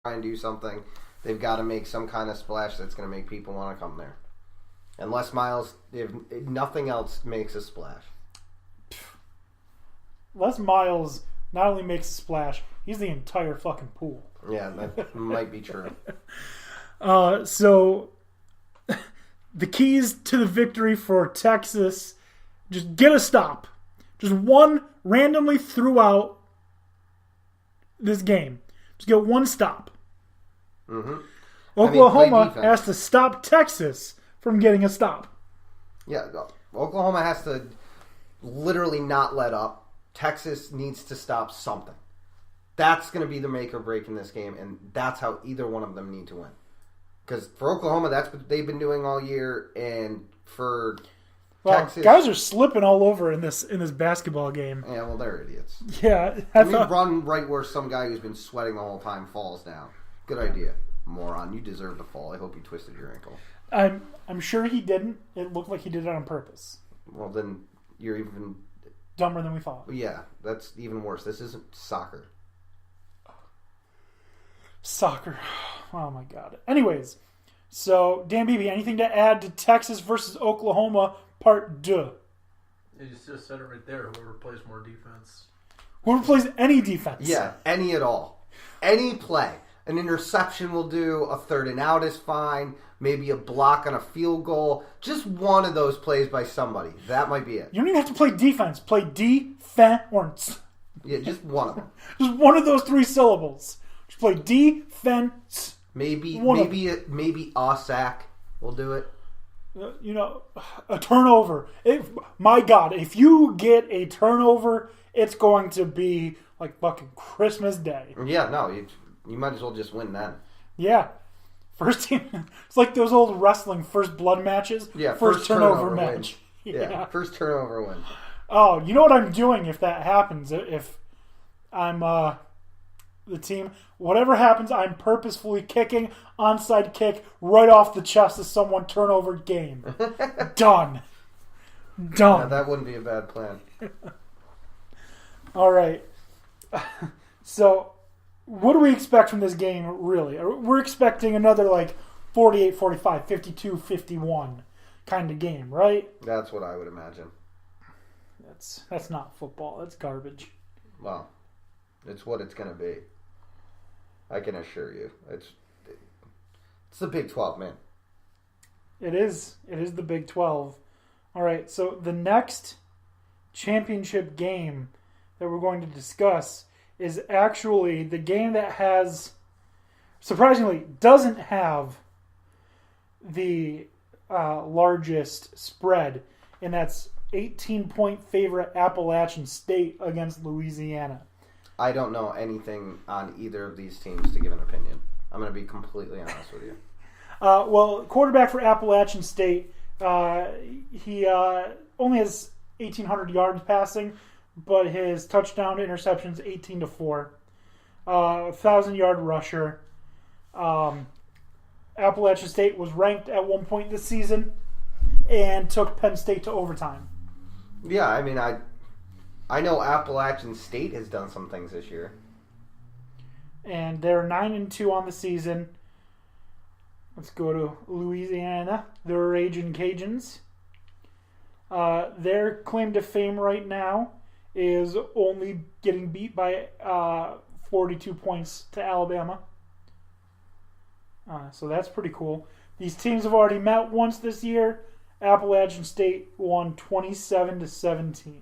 try and do something, they've got to make some kind of splash that's going to make people want to come there. And Les Miles, if nothing else, makes a splash. Les Miles not only makes a splash, he's the entire fucking pool. Yeah, that might be true. So the keys to the victory for Texas, just get a stop. Just one randomly throughout this game. Just get one stop. Mm-hmm. Oklahoma has to stop Texas from getting a stop. Yeah, Oklahoma has to literally not let up. Texas needs to stop something. That's going to be the make or break in this game, and that's how either one of them need to win. Because for Oklahoma, that's what they've been doing all year, and for Texas, guys are slipping all over in this basketball game. Yeah, well, they're idiots. Yeah, run right where some guy who's been sweating the whole time falls down. Good idea, moron. You deserve to fall. I hope you twisted your ankle. I'm sure he didn't. It looked like he did it on purpose. Well, then you're even dumber than we thought. Yeah, that's even worse. This isn't soccer. Soccer. Oh my god. Anyways, so Dan Beebe, anything to add to Texas versus Oklahoma Part 2? You just said it right there. Whoever plays more defense. Whoever plays any defense. Yeah, any at all. Any play. An interception will do. A third and out is fine. Maybe a block on a field goal. Just one of those plays by somebody. That might be it. You don't even have to play defense. Play defense. Yeah, just one of them. Just one of those three syllables. Just play defense. Maybe a sack will do it. A turnover. My God, if you get a turnover, it's going to be like fucking Christmas Day. Yeah, no, you might as well just win then. Yeah. First team. It's like those old wrestling first blood matches. Yeah, first turnover match. Yeah, first turnover win. Oh, you know what I'm doing if that happens? If I'm the team, whatever happens, I'm purposefully kicking onside kick right off the chest of someone, turnover game. Done. Yeah, that wouldn't be a bad plan. All right. So, what do we expect from this game, really? We're expecting another, 48-45, 52-51 kind of game, right? That's what I would imagine. That's not football. That's garbage. Well, it's what it's going to be. I can assure you. It's the Big 12, man. It is. It is the Big 12. All right, so the next championship game that we're going to discuss is actually the game that surprisingly, doesn't have the largest spread, and that's 18-point favorite Appalachian State against Louisiana. I don't know anything on either of these teams to give an opinion. I'm going to be completely honest with you. Well, quarterback for Appalachian State, he only has 1,800 yards passing, but his touchdown to interceptions 18-4. 1,000-yard rusher. Appalachian State was ranked at one point this season and took Penn State to overtime. Yeah, I mean, I know Appalachian State has done some things this year. And they're 9-2 on the season. Let's go to Louisiana. The Ragin' Cajuns. Their claim to fame right now is only getting beat by 42 points to Alabama. So that's pretty cool. These teams have already met once this year. Appalachian State won 27-17.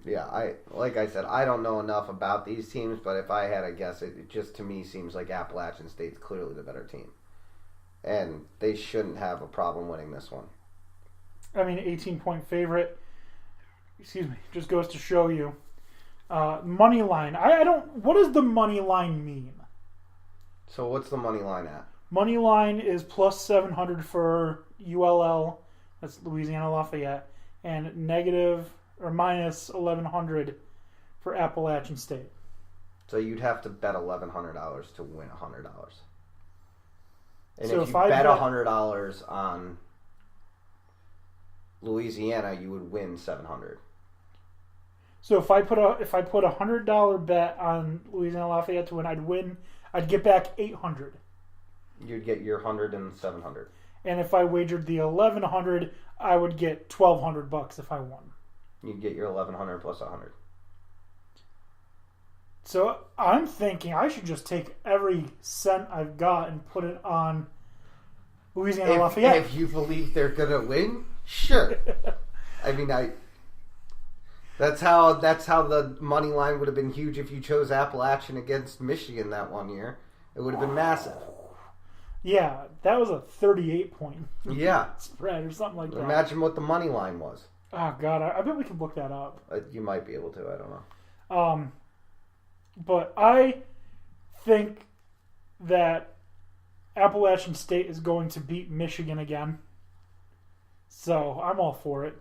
Yeah, like I said, I don't know enough about these teams, but if I had a guess, it just to me seems like Appalachian State's clearly the better team. And they shouldn't have a problem winning this one. I mean, 18-point favorite. Just goes to show you. Money line. What does the money line mean? So what's the money line at? Money line is plus 700 for ULL. That's Louisiana Lafayette. And negative or minus 1,100 for Appalachian State. So you'd have to bet $1,100 to win $100. And so if you bet $100 on Louisiana, you would win $700. So if I put a $100 bet on Louisiana Lafayette to win, I'd get back 800. You'd get your 100 and 700. And if I wagered the 1100, I would get $1,200 if I won. You'd get your 1100 plus 100. So I'm thinking I should just take every cent I've got and put it on Louisiana Lafayette. If you believe they're gonna win, sure. I mean, that's how the money line would have been huge if you chose Appalachian against Michigan that one year. It would have been massive. Yeah, that was a 38-point Yeah. spread or something like that. Imagine what the money line was. Oh God, I bet we can look that up. You might be able to. I don't know. But I think that Appalachian State is going to beat Michigan again. So I'm all for it.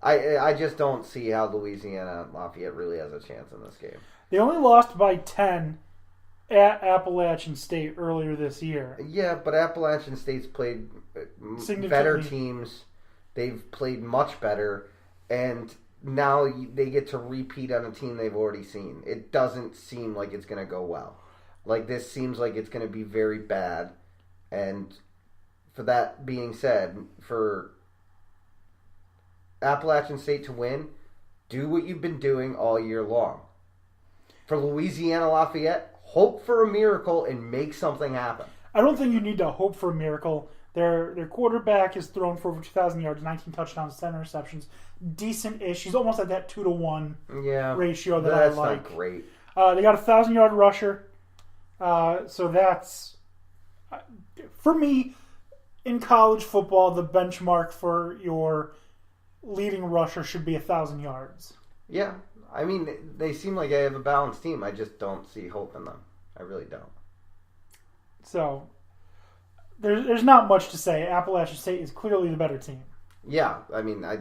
I just don't see how Louisiana Lafayette really has a chance in this game. They only lost by 10 at Appalachian State earlier this year. Yeah, but Appalachian State's played better teams. They've played much better, and now they get to repeat on a team they've already seen. It doesn't seem like it's going to go well. Like, this seems like it's going to be very bad. And for that being said, for Appalachian State to win, do what you've been doing all year long. For Louisiana Lafayette, hope for a miracle and make something happen. I don't think you need to hope for a miracle. Their quarterback is thrown for over 2,000 yards, 19 touchdowns, 10 interceptions. Decent-ish. He's almost at that 2-to-1 ratio that I like. That's not great. They got a 1,000-yard rusher. So that's, for me, in college football, the benchmark for your leading rusher should be 1,000 yards. Yeah. I mean, they seem like they have a balanced team. I just don't see hope in them. I really don't. So, there's not much to say. Appalachian State is clearly the better team. Yeah, I mean, I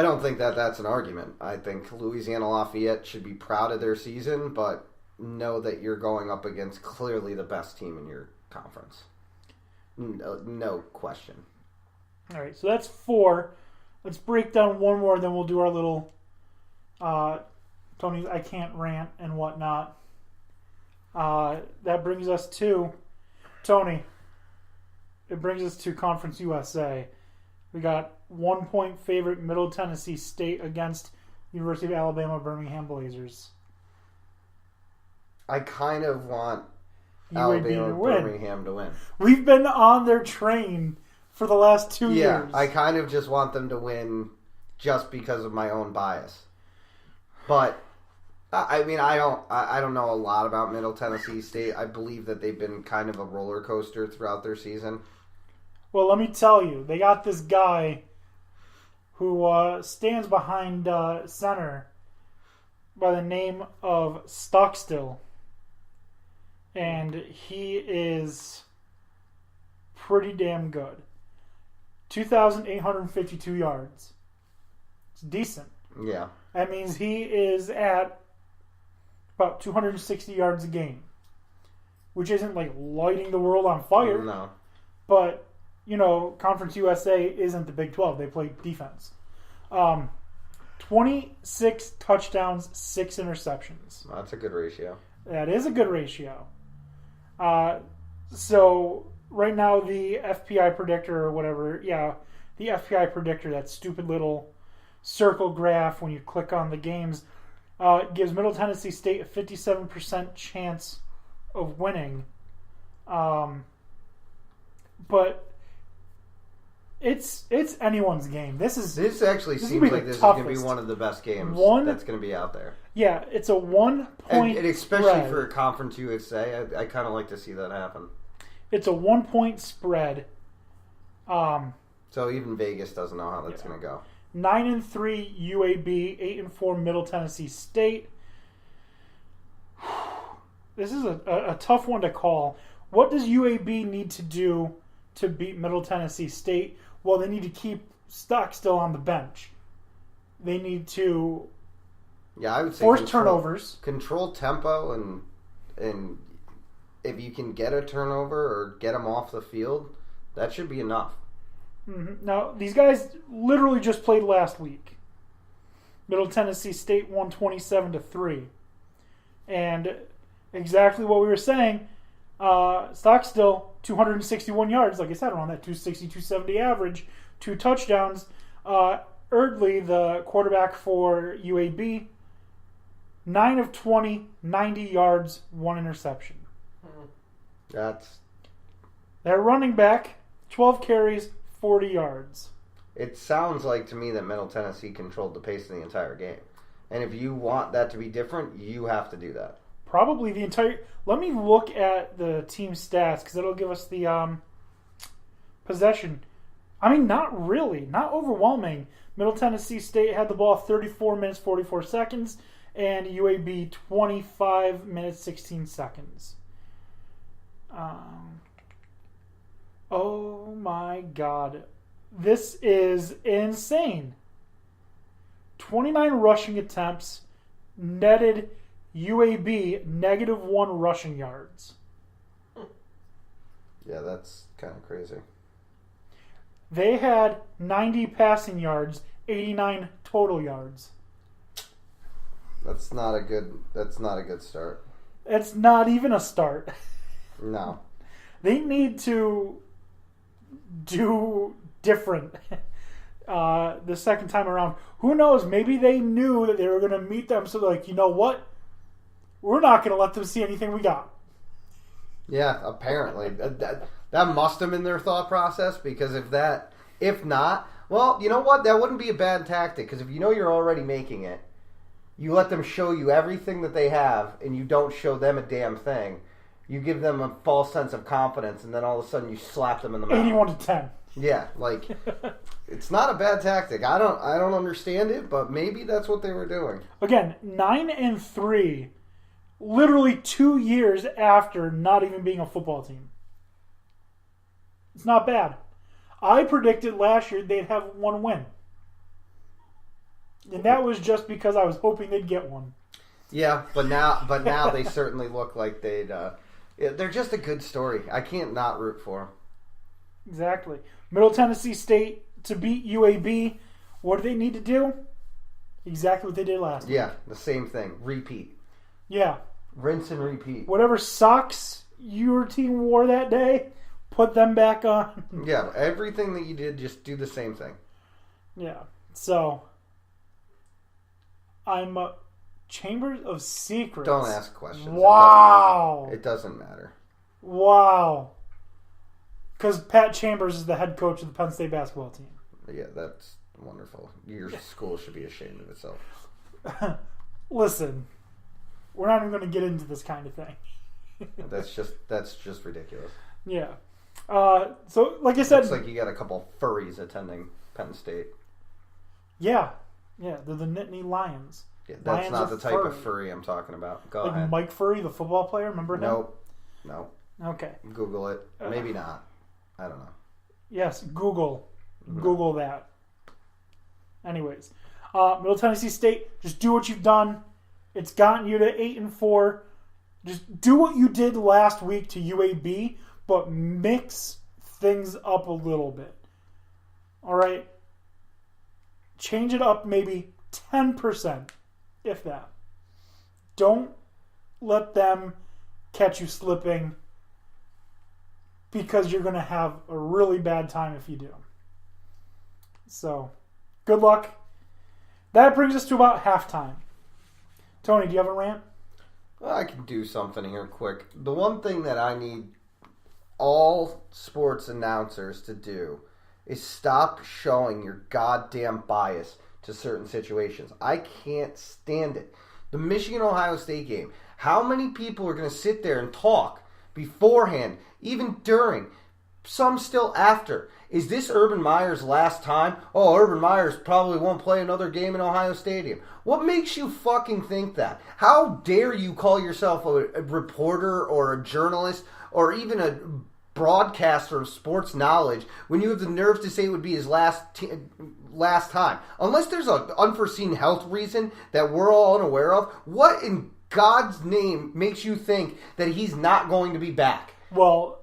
don't think that's an argument. I think Louisiana Lafayette should be proud of their season, but know that you're going up against clearly the best team in your conference. No question. All right, so that's 4. Let's break down one more, then we'll do our little Tony's I can't rant and whatnot. That brings us to Tony. It brings us to Conference USA. We got 1-point favorite Middle Tennessee State against University of Alabama Birmingham Blazers. I kind of want UAB Alabama to win. Birmingham to win. We've been on their train for the last 2 years. Yeah, I kind of just want them to win just because of my own bias. But I mean, I don't know a lot about Middle Tennessee State. I believe that they've been kind of a roller coaster throughout their season. Well, let me tell you, they got this guy who stands behind center by the name of Stockstill. And he is pretty damn good. 2,852 yards. It's decent. Yeah. That means he is at about 260 yards a game, which isn't like lighting the world on fire. No. But, you know, Conference USA isn't the Big 12. They play defense. 26 touchdowns, 6 interceptions. That's a good ratio. That is a good ratio. So right now the FPI predictor or whatever, the FPI predictor, that stupid little circle graph when you click on the games, gives Middle Tennessee State a 57% chance of winning. But it's anyone's game. This actually seems like this is going to be one of the best games that's going to be out there. Yeah, it's a 1-point and especially spread. for Conference USA, I kind of like to see that happen. It's a 1-point spread. So even Vegas doesn't know how that's going to go. 9-3 UAB, 8-4 Middle Tennessee State. This is a tough one to call. What does UAB need to do to beat Middle Tennessee State? Well, they need to keep Stockstill on the bench. They need to I would say force turnovers. Control tempo, and if you can get a turnover or get them off the field, that should be enough. Mm-hmm. Now, these guys literally just played last week. Middle Tennessee State won 27-3. And exactly what we were saying. Stockstill, 261 yards, like I said, around that 260, 270 average, 2 touchdowns. Erdley, the quarterback for UAB, 9 of 20, 90 yards, 1 interception. That's. Their running back, 12 carries, 40 yards. It sounds like to me that Middle Tennessee controlled the pace of the entire game. And if you want that to be different, you have to do that. Probably the entire... Let me look at the team stats, because it'll give us the possession. I mean, not really. Not overwhelming. Middle Tennessee State had the ball 34 minutes, 44 seconds, and UAB 25 minutes, 16 seconds. Oh my God. This is insane. 29 rushing attempts, netted UAB -1 rushing yards. Yeah, that's kind of crazy. They had 90 passing yards, 89 total yards. That's not a good start. It's not even a start. No. They need to do different the second time around. Who knows? Maybe they knew that they were going to meet them, so they're like, you know what? We're not going to let them see anything we got. Yeah, apparently. That must have been their thought process, because if not, well, you know what? That wouldn't be a bad tactic, because if you know you're already making it, you let them show you everything that they have, and you don't show them a damn thing. You give them a false sense of confidence, and then all of a sudden you slap them in the mouth. 81-10. Yeah, like, it's not a bad tactic. I don't understand it, but maybe that's what they were doing. Again, 9-3, literally 2 years after not even being a football team. It's not bad. I predicted last year they'd have 1 win. And that was just because I was hoping they'd get one. Yeah, but now they certainly look like they're just a good story. I can't not root for them. Exactly. Middle Tennessee State to beat UAB. What do they need to do? Exactly what they did last year. Yeah, the same thing. Repeat. Yeah. Rinse and repeat. Whatever socks your team wore that day, put them back on. Yeah, everything that you did, just do the same thing. Yeah. So, I'm Chambers of Secrets. Don't ask questions. Wow. It doesn't matter. Wow. Because Pat Chambers is the head coach of the Penn State basketball team. Yeah, that's wonderful. Your school should be ashamed of itself. Listen, we're not even going to get into this kind of thing. That's just ridiculous. Yeah. So, like I said... It's like you got a couple furries attending Penn State. Yeah. Yeah, they're the Nittany Lions. Yeah, that's Lions not the type furry. of furry I'm talking about. Go like ahead. Mike Furry, the football player, remember him? No. Okay. Google it. Maybe not. I don't know. Yes, Google that. Anyways, Middle Tennessee State, just do what you've done. It's gotten you to 8-4. Just do what you did last week to UAB, but mix things up a little bit. All right? Change it up maybe 10%, if that. Don't let them catch you slipping, because you're going to have a really bad time if you do. So, good luck. That brings us to about halftime. Tony, do you have a rant? Well, I can do something here quick. The one thing that I need all sports announcers to do is stop showing your goddamn bias to certain situations. I can't stand it. The Michigan-Ohio State game. How many people are going to sit there and talk beforehand, even during, some still after? Is this Urban Meyer's last time? Oh, Urban Meyer's probably won't play another game in Ohio Stadium. What makes you fucking think that? How dare you call yourself a reporter or a journalist or even a broadcaster of sports knowledge when you have the nerve to say it would be his last time? Unless there's an unforeseen health reason that we're all unaware of, what in God's name makes you think that he's not going to be back? Well,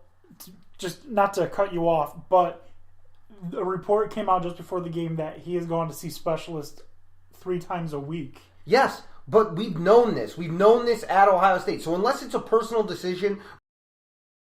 just not to cut you off, but a report came out just before the game that he has gone to see specialists 3 times a week. Yes. But we've known this. We've known this at Ohio State. So unless it's a personal decision